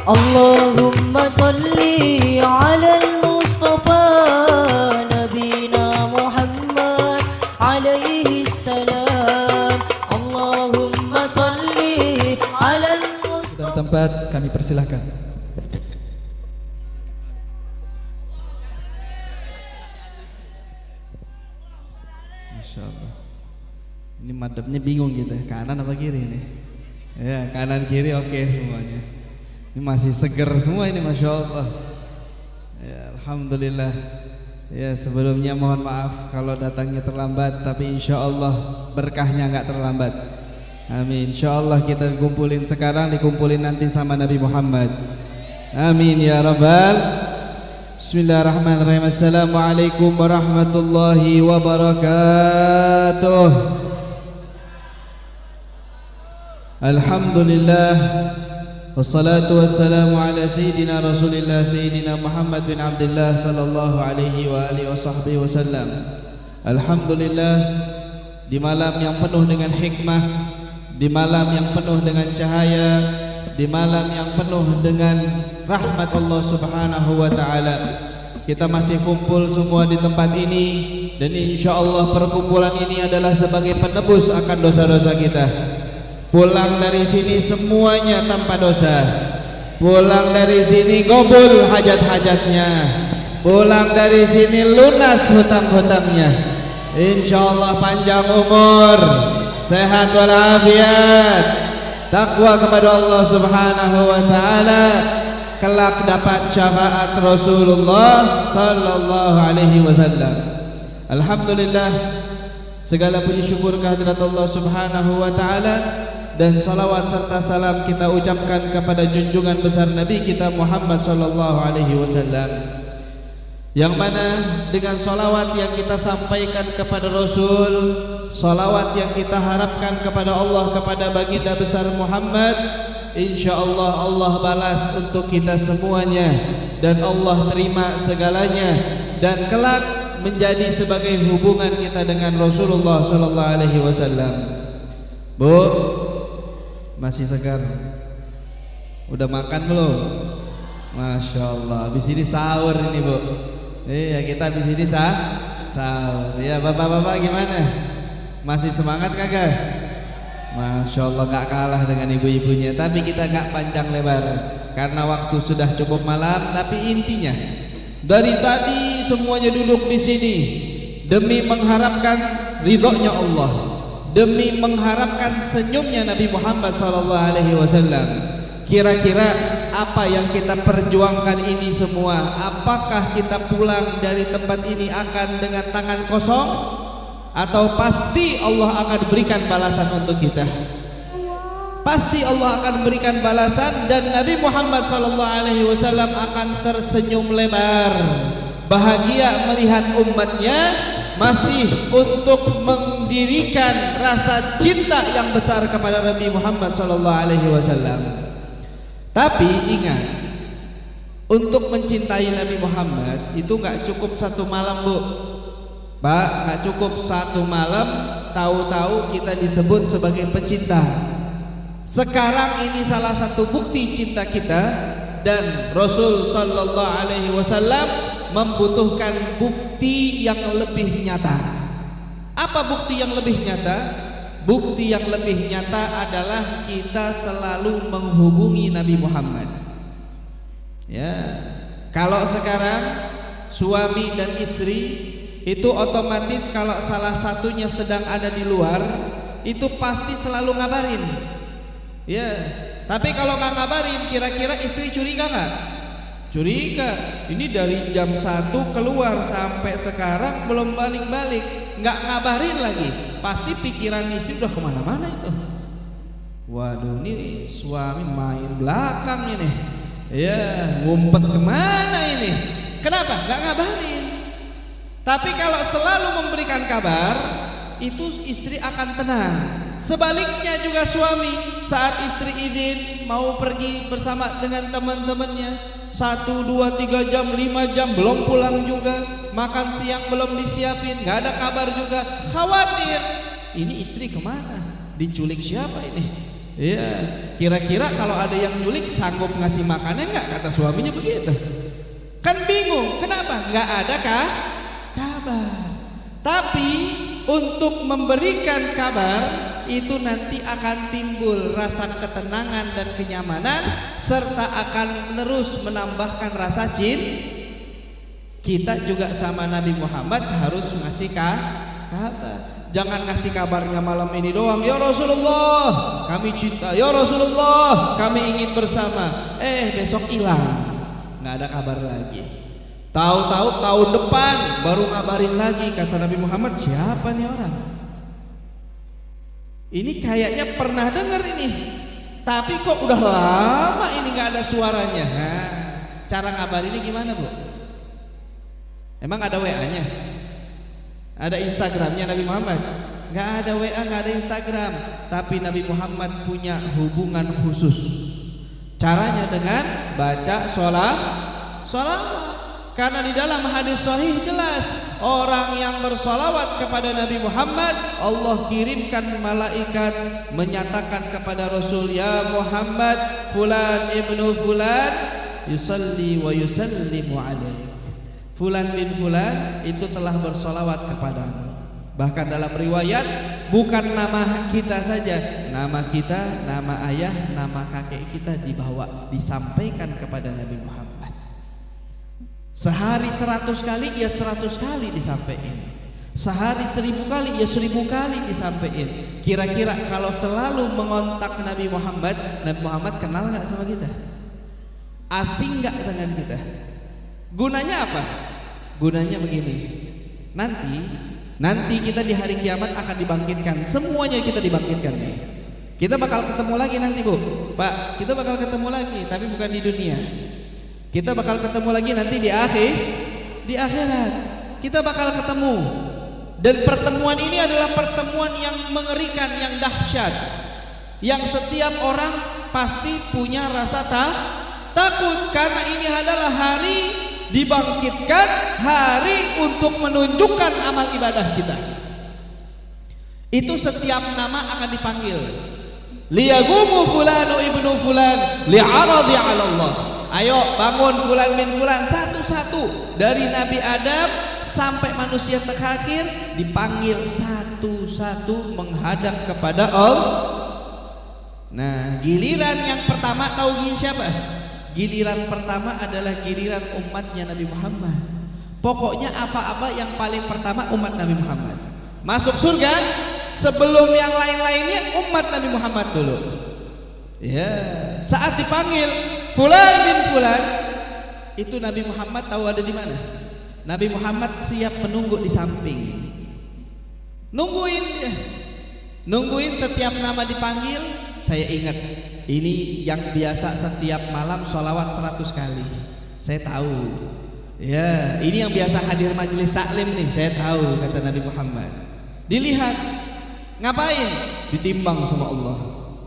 Allahumma salli ala al-Mustafa Nabina Muhammad alaihi salam. Allahumma salli ala al-Mustafa. Tempat kami persilahkan. Masya Allah. Ini madhabnya bingung kita, kanan apa kiri nih? Ya, kanan kiri oke semuanya. Ini masih seger semua ini, Masya Allah. Ya, Alhamdulillah. Ya, sebelumnya mohon maaf kalau datangnya terlambat, tapi insya Allah berkahnya nggak terlambat. Amin. Insya Allah kita dikumpulin sekarang, dikumpulin nanti sama Nabi Muhammad. Amin ya Rabbal. Bismillahirrahmanirrahim. Assalamualaikum warahmatullahi wabarakatuh. Alhamdulillah. Wassalatu wassalamu ala Sayyidina Rasulillah Sayyidina Muhammad bin Abdullah sallallahu alaihi wa alihi wa wasallam. Alhamdulillah, di malam yang penuh dengan hikmah, di malam yang penuh dengan cahaya, di malam yang penuh dengan rahmat Allah subhanahu wa ta'ala, kita masih kumpul semua di tempat ini. Dan insya Allah perkumpulan ini adalah sebagai penebus akan dosa-dosa kita. Pulang dari sini semuanya tanpa dosa. Pulang dari sini gobul hajat-hajatnya. Pulang dari sini lunas hutang-hutangnya. Insyaallah panjang umur, sehat walafiat, takwa kepada Allah Subhanahu wa taala, kelak dapat syafaat Rasulullah sallallahu alaihi wasallam. Alhamdulillah, segala puji syukur kehadirat Allah Subhanahu wa taala, dan salawat serta salam kita ucapkan kepada junjungan besar Nabi kita Muhammad sallallahu alaihi wasallam, yang mana dengan salawat yang kita sampaikan kepada Rasul, salawat yang kita harapkan kepada Allah, kepada baginda besar Muhammad, insyaallah Allah balas untuk kita semuanya, dan Allah terima segalanya, dan kelak menjadi sebagai hubungan kita dengan Rasulullah sallallahu alaihi wasallam. Bu, masih segar? Udah makan belum? Masya Allah. Habis ini sahur ini, Bu. Iya, kita habis ini sahur. Ya, bapak-bapak gimana? Masih semangat kagak? Masya Allah, gak kalah dengan ibu-ibunya. Tapi kita gak panjang lebar karena waktu sudah cukup malam. Tapi intinya, dari tadi semuanya duduk di sini demi mengharapkan ridhonya Allah, demi mengharapkan senyumnya Nabi Muhammad SAW. Kira-kira apa yang kita perjuangkan ini semua, apakah kita pulang dari tempat ini akan dengan tangan kosong, atau pasti Allah akan berikan balasan untuk kita? Pasti Allah akan berikan balasan, dan Nabi Muhammad SAW akan tersenyum lebar, bahagia melihat umatnya masih untuk mendirikan rasa cinta yang besar kepada Nabi Muhammad SAW. Tapi ingat, untuk mencintai Nabi Muhammad itu nggak cukup satu malam, Bu. Pak, nggak cukup satu malam tahu-tahu kita disebut sebagai pecinta. Sekarang ini salah satu bukti cinta kita, dan Rasul sallallahu alaihi wasallam membutuhkan bukti yang lebih nyata. Apa bukti yang lebih nyata? Bukti yang lebih nyata adalah kita selalu menghubungi Nabi Muhammad. Ya, kalau sekarang suami dan istri itu otomatis kalau salah satunya sedang ada di luar, itu pasti selalu ngabarin. Ya, tapi kalau nggak ngabarin, kira-kira istri curiga nggak? Curiga. Ini dari jam 1 keluar sampai sekarang belum balik-balik, nggak ngabarin lagi. Pasti pikiran istri udah kemana-mana itu. Waduh, ini suami main belakang ini. Ya, ngumpet kemana ini? Kenapa? Nggak ngabarin. Tapi kalau selalu memberikan kabar, itu istri akan tenang. Sebaliknya juga suami, saat istri izin mau pergi bersama dengan teman-temannya, 1, 2, 3 jam, 5 jam belum pulang juga, makan siang belum disiapin, nggak ada kabar juga, khawatir ini istri kemana, diculik siapa ini, Iya, kira-kira kalau ada yang nyulik sanggup ngasih makannya nggak? Kata suaminya begitu. Kan bingung, kenapa? Nggak ada kabar. Tapi untuk memberikan kabar itu nanti akan timbul rasa ketenangan dan kenyamanan, serta akan terus menambahkan rasa cinta. Kita juga sama Nabi Muhammad harus ngasih kabar. Jangan ngasih kabarnya malam ini doang. Ya Rasulullah, kami cinta. Ya Rasulullah, kami ingin bersama. Besok hilang, nggak ada kabar lagi. Tahu-tahu tahun depan baru ngabarin lagi. Kata Nabi Muhammad, siapa nih orang? Ini kayaknya pernah dengar ini, tapi kok udah lama ini nggak ada suaranya. Nah, cara ngabarinnya gimana, Bu? Emang ada WA-nya? Ada Instagramnya Nabi Muhammad? Nggak ada WA, nggak ada Instagram. Tapi Nabi Muhammad punya hubungan khusus. Caranya dengan baca sholawat. Karena di dalam hadis sahih jelas, orang yang bersolawat kepada Nabi Muhammad, Allah kirimkan malaikat menyatakan kepada Rasul, ya Muhammad, fulan ibnu fulan yusalli wa yusallimu alaik. Fulan bin fulan itu telah bersolawat kepadamu. Bahkan dalam riwayat, bukan nama kita saja, nama kita, nama ayah, nama kakek kita dibawa, disampaikan kepada Nabi Muhammad. Sehari 100 kali, ya 100 kali disampaikan. Sehari 1000 kali, ya 1000 kali disampaikan. Kira-kira kalau selalu mengontak Nabi Muhammad, Nabi Muhammad kenal gak sama kita? Asing gak dengan kita? Gunanya apa? Gunanya begini. Nanti kita di hari kiamat akan dibangkitkan. Semuanya kita dibangkitkan nih. Kita bakal ketemu lagi nanti, Bu. Pak, kita bakal ketemu lagi, tapi bukan di dunia. Kita bakal ketemu lagi nanti di akhirat. Kita bakal ketemu. Dan pertemuan ini adalah pertemuan yang mengerikan, yang dahsyat. Yang setiap orang pasti punya rasa takut, karena ini adalah hari dibangkitkan, hari untuk menunjukkan amal ibadah kita. Itu setiap nama akan dipanggil. Liyagumu fulanu ibnu fulan li'aradi 'ala Allah. Ayo bangun fulan bin fulan, satu-satu dari Nabi Adam sampai manusia terakhir dipanggil satu-satu menghadap kepada Allah. Nah, giliran yang pertama tahu siapa? Giliran pertama adalah giliran umatnya Nabi Muhammad. Pokoknya apa-apa yang paling pertama umat Nabi Muhammad. Masuk surga sebelum yang lain-lainnya umat Nabi Muhammad dulu. Ya, saat dipanggil fulan bin fulan, itu Nabi Muhammad tahu ada di mana? Nabi Muhammad siap menunggu di samping. Nungguin dia. Nungguin setiap nama dipanggil. Saya ingat, ini yang biasa setiap malam sholawat 100 kali. Saya tahu. Ya, ini yang biasa hadir majelis taklim nih. Saya tahu, kata Nabi Muhammad. Dilihat, ngapain? Ditimbang sama Allah.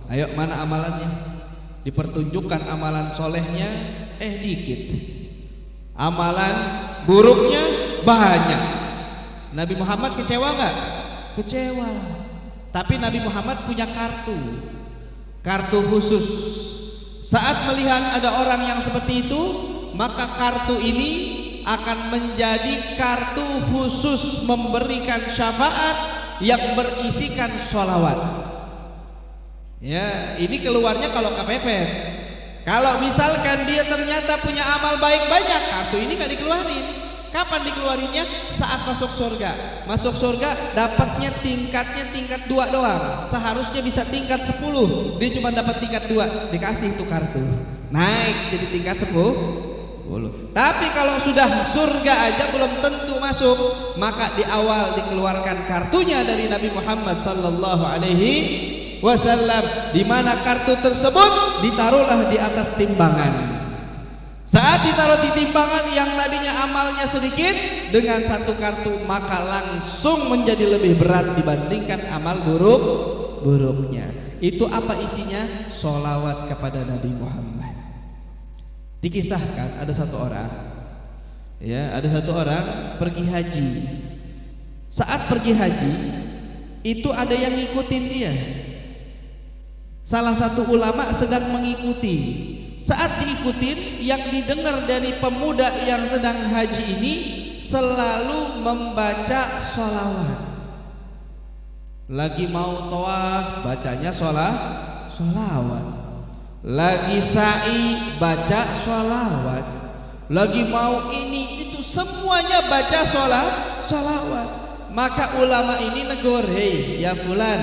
Ayo, mana amalannya? Dipertunjukkan amalan solehnya, dikit. Amalan buruknya banyak. Nabi Muhammad kecewa nggak? Kecewa. Tapi Nabi Muhammad punya kartu khusus. Saat melihat ada orang yang seperti itu, maka kartu ini akan menjadi kartu khusus memberikan syafaat yang berisikan sholawat. Ya, ini keluarnya kalau kepepet. Kalau misalkan dia ternyata punya amal baik banyak, kartu ini gak dikeluarin. Kapan dikeluarinnya? Saat masuk surga. Masuk surga dapatnya tingkatnya tingkat 2 doang. Seharusnya bisa tingkat 10. Dia cuma dapat tingkat 2. Dikasih itu kartu, naik jadi tingkat 10. Tapi kalau sudah surga aja belum tentu masuk, maka di awal dikeluarkan kartunya dari Nabi Muhammad sallallahu alaihi wasallam, di mana kartu tersebut ditaruhlah di atas timbangan. Saat ditaruh di timbangan yang tadinya amalnya sedikit, dengan satu kartu maka langsung menjadi lebih berat dibandingkan amal buruknya. Itu apa isinya? Sholawat kepada Nabi Muhammad. Dikisahkan ada satu orang pergi haji. Saat pergi haji itu ada yang ngikutin dia. Salah satu ulama sedang mengikuti. Saat diikutin, yang didengar dari pemuda yang sedang haji ini selalu membaca sholawat. Lagi mau tawaf bacanya sholawat. Lagi sa'i baca sholawat. Lagi mau ini itu semuanya baca sholawat. Maka ulama ini negur, hei ya fulan,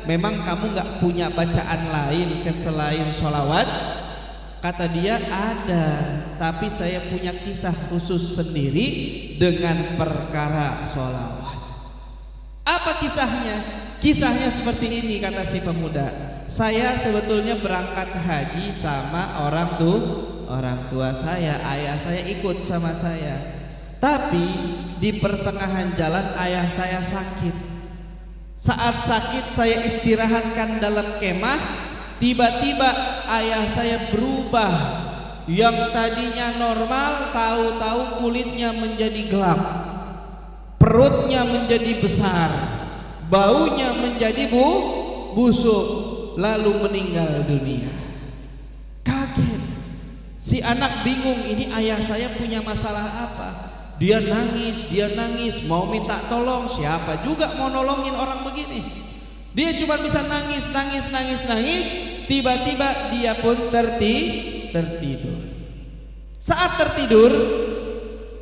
memang kamu gak punya bacaan lain selain sholawat? Kata dia, ada, tapi saya punya kisah khusus sendiri dengan perkara sholawat. Apa kisahnya? Kisahnya seperti ini, kata si pemuda. Saya sebetulnya berangkat haji sama orang tua saya, ayah saya ikut sama saya. Tapi di pertengahan jalan ayah saya sakit. Saat sakit saya istirahatkan dalam kemah. Tiba-tiba ayah saya berubah. Yang tadinya normal, tahu-tahu kulitnya menjadi gelap, perutnya menjadi besar, baunya menjadi busuk, lalu meninggal dunia. Kaget. Si anak bingung, ini ayah saya punya masalah apa? Dia nangis, mau minta tolong. Siapa juga mau nolongin orang begini? Dia cuma bisa nangis. Tiba-tiba dia pun tertidur. Saat tertidur,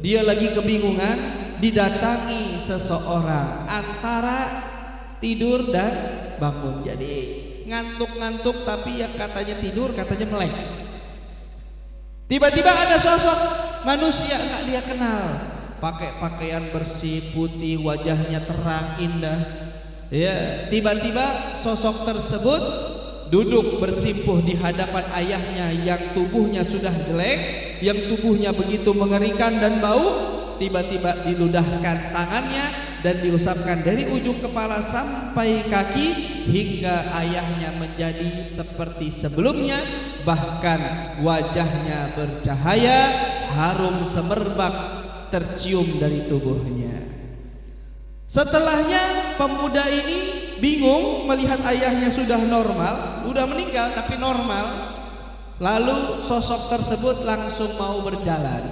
dia lagi kebingungan, didatangi seseorang antara tidur dan bangun. Jadi ngantuk-ngantuk tapi ya katanya tidur, katanya melek. Tiba-tiba ada sosok manusia nggak dia kenal, pakai pakaian bersih putih, wajahnya terang indah. Ya, tiba-tiba sosok tersebut duduk bersimpuh di hadapan ayahnya yang tubuhnya sudah jelek, yang tubuhnya begitu mengerikan dan bau. Tiba-tiba diludahkan tangannya dan diusapkan dari ujung kepala sampai kaki hingga ayahnya menjadi seperti sebelumnya, bahkan wajahnya bercahaya, harum semerbak tercium dari tubuhnya. Setelahnya pemuda ini bingung melihat ayahnya sudah normal, udah meninggal tapi normal. Lalu sosok tersebut langsung mau berjalan,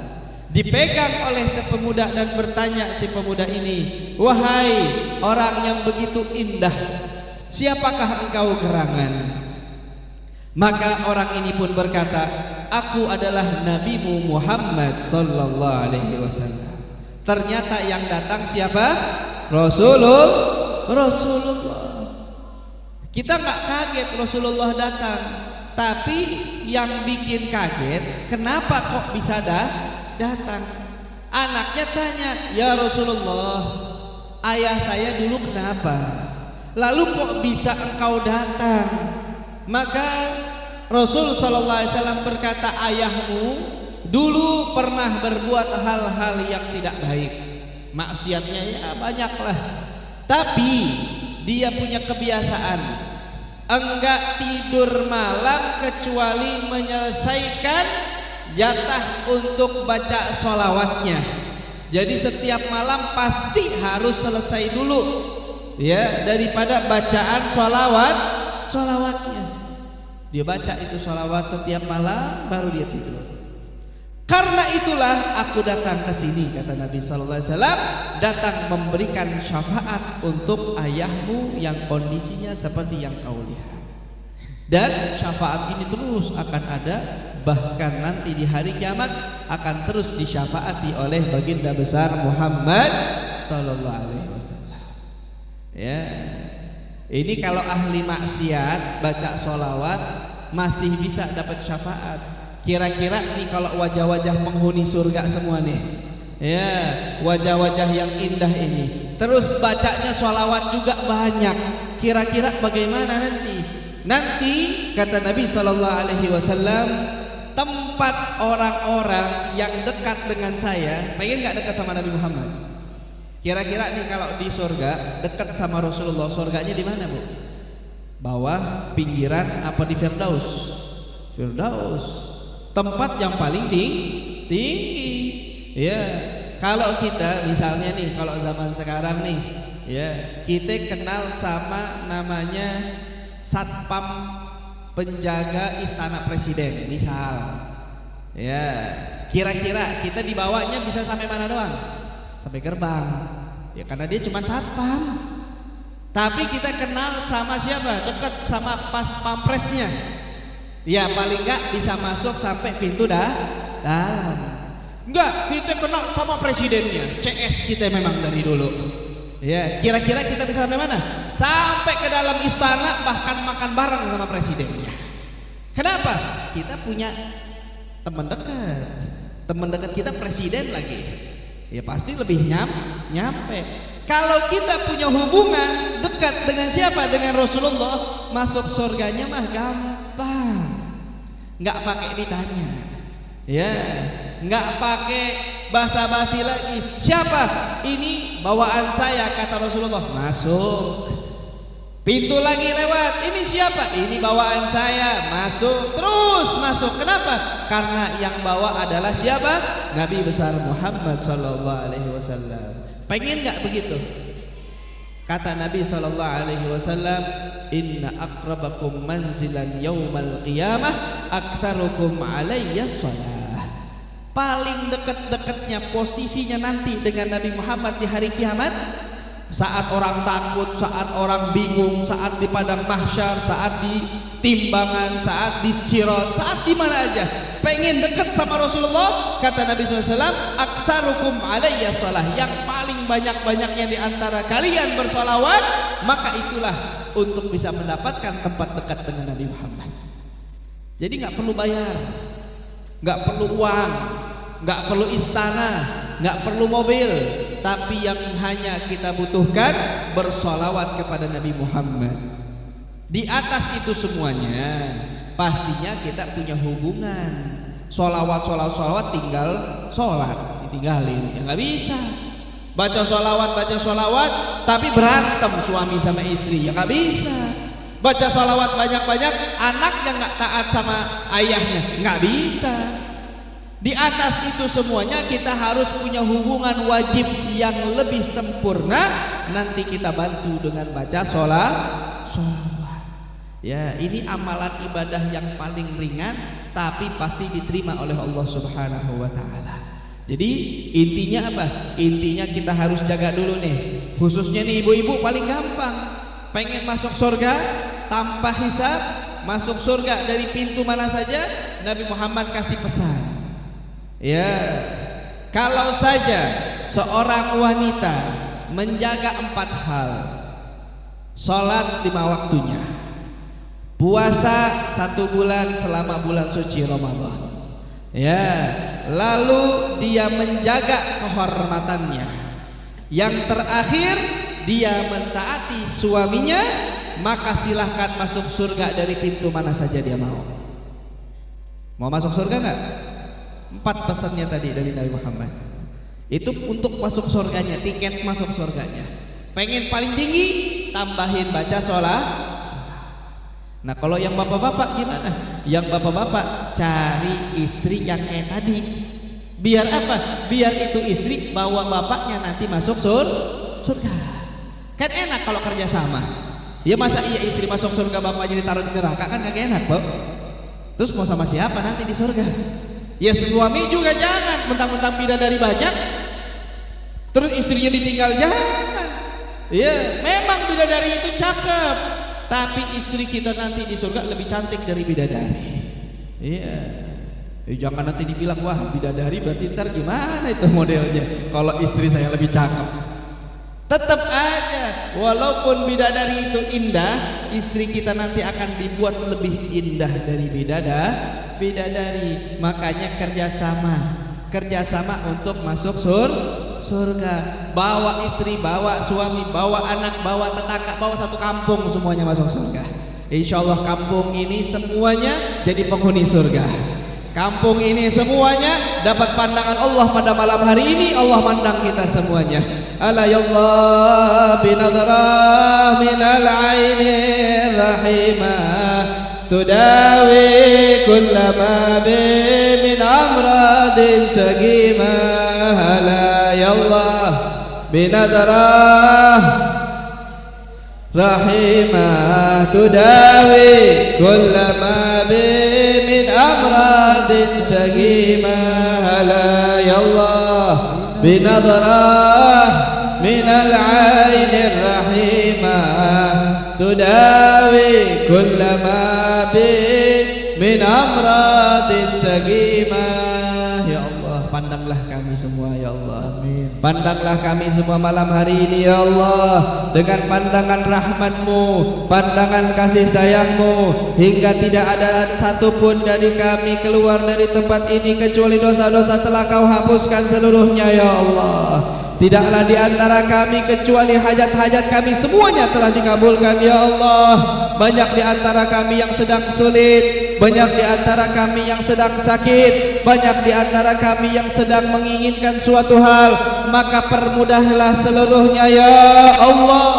dipegang oleh si pemuda dan bertanya si pemuda ini, "Wahai orang yang begitu indah, siapakah engkau gerangan?" Maka orang ini pun berkata, "Aku adalah Nabimu Muhammad sallallahu alaihi wasallam." Ternyata yang datang siapa? Rasulullah. Kita nggak kaget Rasulullah datang, tapi yang bikin kaget kenapa kok bisa datang. Anaknya tanya, "Ya Rasulullah, ayah saya dulu kenapa? Lalu kok bisa engkau datang?" Maka Rasul sallallahu alaihi wasallam berkata, "Ayahmu dulu pernah berbuat hal-hal yang tidak baik. Maksiatnya ya banyaklah. Tapi dia punya kebiasaan enggak tidur malam kecuali menyelesaikan jatah untuk baca sholawatnya. Jadi setiap malam pasti harus selesai dulu, ya, daripada bacaan sholawatnya. Dia baca itu sholawat setiap malam baru dia tidur. Karena itulah aku datang ke sini," kata Nabi sallallahu alaihi wasallam, "datang memberikan syafaat untuk ayahmu yang kondisinya seperti yang kau lihat." Dan syafaat ini terus akan ada, bahkan nanti di hari kiamat akan terus disyafaati oleh baginda besar Muhammad sallallahu alaihi wasallam. Ya. Ini kalau ahli maksiat baca sholawat masih bisa dapat syafaat. Kira-kira nih kalau wajah-wajah penghuni surga semua nih, ya, wajah-wajah yang indah ini, terus bacanya sholawat juga banyak, kira-kira bagaimana nanti? Nanti kata Nabi sallallahu alaihi wasallam, tempat orang-orang yang dekat dengan saya, pengen nggak dekat sama Nabi Muhammad? Kira-kira nih kalau di surga dekat sama Rasulullah, surganya di mana, Bu? Bawah, pinggiran, apa di Firdaus? Firdaus. Tempat yang paling tinggi. Ya, kalau kita misalnya nih, kalau zaman sekarang nih, ya, kita kenal sama namanya satpam penjaga istana presiden misal. Ya, kira-kira kita dibawanya bisa sampai mana doang? Sampai gerbang. Ya karena dia cuma satpam. Tapi kita kenal sama siapa? Dekat sama pas pampresnya. Ya paling enggak bisa masuk sampai pintu dalam. Enggak, kita kenal sama presidennya. CS kita memang dari dulu. Ya, kira-kira kita bisa sampai mana? Sampai ke dalam istana, bahkan makan bareng sama presidennya. Kenapa? Kita punya teman dekat. Teman dekat kita presiden lagi. Ya pasti lebih nyampe. Kalau kita punya hubungan dekat dengan siapa? Dengan Rasulullah, masuk surganya mah gampang. Nggak pakai ditanya. Ya, nggak pakai basa-basi lagi. Siapa? Ini bawaan saya, kata Rasulullah. Masuk. Pintu lagi lewat. Ini siapa? Ini bawaan saya. Masuk. Terus masuk. Kenapa? Karena yang bawa adalah siapa? Nabi besar Muhammad sallallahu alaihi wasallam. Pengen nggak begitu? Kata Nabi sallallahu alaihi wasallam, "Inna aqrabakum manzilan yaumal qiyamah aktsarukum alayya shalah." Paling dekat-dekatnya posisinya nanti dengan Nabi Muhammad di hari kiamat, saat orang takut, saat orang bingung, saat di padang mahsyar, saat di timbangan, saat di sirat, saat di mana aja pengen dekat sama Rasulullah, kata Nabi SAW, "Aktsarukum alayya shalah." Yang paling banyak-banyaknya di antara kalian bersolawat, maka itulah untuk bisa mendapatkan tempat dekat dengan Nabi Muhammad. Jadi nggak perlu bayar, nggak perlu uang, nggak perlu istana, nggak perlu mobil, tapi yang hanya kita butuhkan bersolawat kepada Nabi Muhammad. Di atas itu semuanya pastinya kita punya hubungan. Solawat tinggal sholat ditinggalin, ya nggak bisa. Baca solawat tapi berantem suami sama istri, ya nggak bisa. Baca solawat banyak-banyak, anaknya nggak taat sama ayahnya, nggak bisa. Di atas itu semuanya kita harus punya hubungan wajib yang lebih sempurna. Nanti kita bantu dengan baca solawat. Ya, ini amalan ibadah yang paling ringan, tapi pasti diterima oleh Allah Subhanahu wa Ta'ala. Jadi intinya apa? Intinya kita harus jaga dulu nih. Khususnya nih ibu-ibu paling gampang. Pengen masuk surga tanpa hisab, masuk surga dari pintu mana saja, Nabi Muhammad kasih pesan. Ya, kalau saja seorang wanita menjaga 4 hal, sholat 5 waktunya, puasa 1 bulan selama bulan suci Ramadan, ya, lalu dia menjaga kehormatannya, yang terakhir dia mentaati suaminya, maka silahkan masuk surga dari pintu mana saja dia mau. Mau masuk surga nggak? 4 pesannya tadi dari Nabi Muhammad. Itu untuk masuk surganya, tiket masuk surganya. Pengen paling tinggi, tambahin baca sholat. Nah kalau yang bapak-bapak gimana? Yang bapak-bapak cari istri yang kayak tadi. Biar apa? Biar itu istri bawa bapaknya nanti masuk surga. Kan enak kalau kerja sama. Ya masa iya istri masuk surga bapaknya ditaruh di neraka, kan kagak enak, Pak. Terus mau sama siapa nanti di surga? Ya suami juga jangan mentang-mentang bidadari banyak terus istrinya ditinggal, jangan. Ya memang bidadari itu cakep, tapi istri kita nanti di surga lebih cantik dari bidadari. Iya. Jangan nanti dibilang wah bidadari berarti ntar gimana itu modelnya kalau istri saya lebih cakep. Tetap aja walaupun bidadari itu indah, istri kita nanti akan dibuat lebih indah dari bidadari. Makanya kerjasama untuk masuk surga. Bawa istri, bawa suami, bawa anak, bawa tetangga, bawa satu kampung, semuanya masuk surga. Insya Allah kampung ini semuanya jadi penghuni surga. Kampung ini semuanya dapat pandangan Allah pada malam hari ini. Allah mandang kita semuanya. Ala yallah binadrah minal ainir rahimah tudawi kullama min amradin sagimah. Ala yallah binadrah rahimah tudawi kullama bi min amradin sagimah la ya Allah binadrah min al-'ainir rahimah tudawi kullama bi min amradin sagimah. Ya Allah, pandanglah kami semua ya Allah. Amin. Pandanglah kami semua malam hari ini ya Allah dengan pandangan rahmat-Mu, pandangan kasih sayang-Mu, hingga tidak ada satupun dari kami keluar dari tempat ini kecuali dosa-dosa telah Kau hapuskan seluruhnya ya Allah. Tidaklah di antara kami kecuali hajat-hajat kami semuanya telah dikabulkan ya Allah. Banyak di antara kami yang sedang sulit, banyak di antara kami yang sedang sakit, banyak di antara kami yang sedang menginginkan suatu hal, maka permudahlah seluruhnya ya Allah.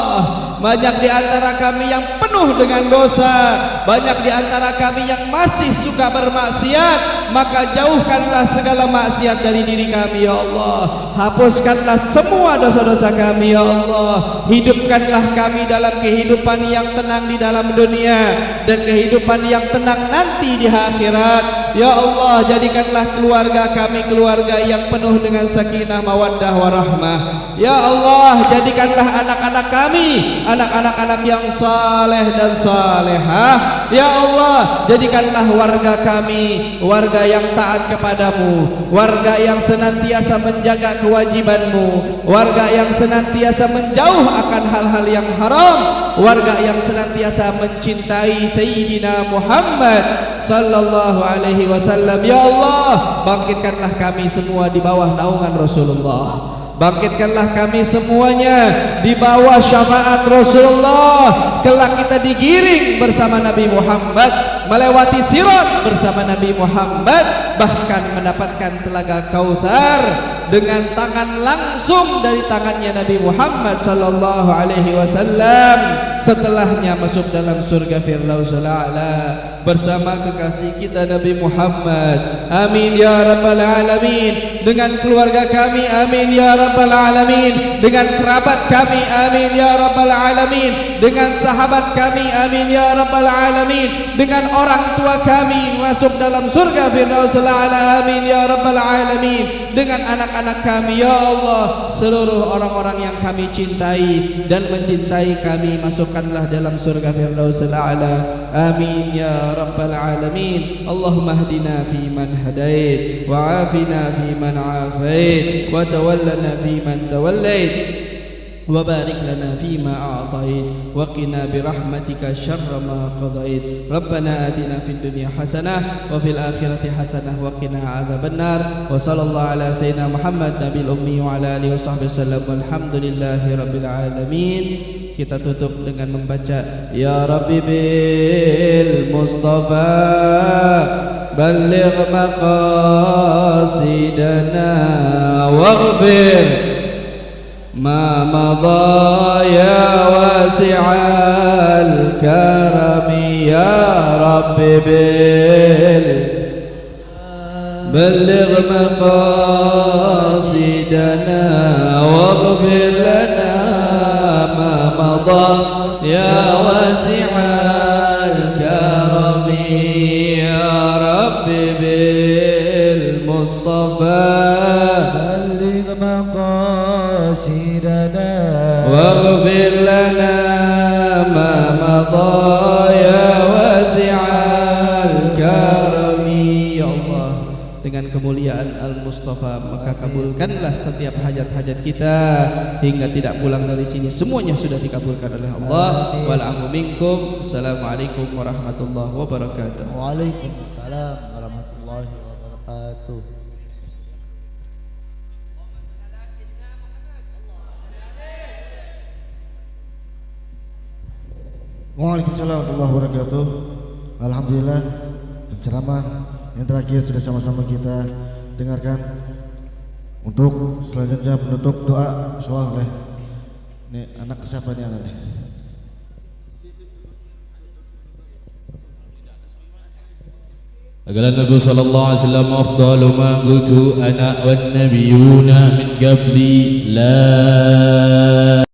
Banyak di antara kami yang penuh dengan dosa, banyak di antara kami yang masih suka bermaksiat, maka jauhkanlah segala maksiat dari diri kami ya Allah. Hapuskanlah semua dosa-dosa kami ya Allah. Hidupkanlah kami dalam kehidupan yang tenang di dalam dunia dan kehidupan yang tenang nanti di akhirat ya Allah. Jadikanlah keluarga kami keluarga yang penuh dengan sakinah mawaddah warahmah ya Allah. Jadikanlah anak-anak kami anak-anak yang saleh dan salehah ya Allah. Jadikanlah warga kami warga yang taat kepadamu, warga yang senantiasa menjaga kewajibanmu, warga yang senantiasa menjauh akan hal-hal yang haram, warga yang senantiasa mencintai Sayyidina Muhammad sallallahu alaihi wasallam ya Allah. Bangkitkanlah kami semua di bawah naungan Rasulullah. Bangkitkanlah kami semuanya di bawah syafaat Rasulullah. Kelak kita digiring bersama Nabi Muhammad, melewati sirat bersama Nabi Muhammad, bahkan mendapatkan telaga Kautsar dengan tangan langsung dari tangannya Nabi Muhammad sallallahu alaihi wasallam. Setelahnya masuk dalam surga Firdaus A'la bersama kekasih kita Nabi Muhammad. Amin ya rabbal alamin. Dengan keluarga kami amin ya rabbal alamin. Dengan kerabat kami amin ya rabbal alamin. Dengan sahabat kami amin ya rabbal alamin. Dengan orang tua kami masuk dalam surga Firdaus A'la amin ya rabbal alamin. Dengan anak-anak kami ya Allah, seluruh orang-orang yang kami cintai dan mencintai kami, masukkanlah dalam surga Firdaus A'la amin ya rabbal alamin. Allahumma hdina fi man hadait wa afina fi man afait wa tawallana fi man tawallait وبارك لنا فيما أعطيت وقنا برحمتك شر ما قضيت. ربنا آتنا في الدنيا حسنة وفي الآخرة حسنة وقنا عذاب النار. وصلى الله على سيدنا محمد نبي الأمي وعلى آله وصحبه وسلم والحمد لله رب العالمين. Kita tutup dengan membaca Ya Rabbi bil Mustafa balligh maqasidana waghfir ما مضى يا واسع الكرم يا رب بلغ مقاصدنا واغفر لنا ما مضى يا واسع الكرم يا رب بالمصطفى بلغ مقاصدنا واغفر لنا ما مضى يا واسع الكرم. Ya Allah, dengan kemuliaan Al-Mustafa maka kabulkanlah setiap hajat-hajat kita hingga tidak pulang dari sini, semuanya sudah dikabulkan oleh Allah. Wal afu minkum. Assalamualaikum warahmatullahi wabarakatuh. Waalaikumsalam warahmatullahi wabarakatuh. Waalaikumsalam warahmatullahi wabarakatuh. Alhamdulillah, penceramah yang terakhir sudah sama-sama kita dengarkan. Untuk selanjutnya penutup doa insyaallah oleh ini anak siapa nih anaknya? قال النبي صلى الله عليه وسلم أفضل ما قلت أنا والنبيون من قبلي لا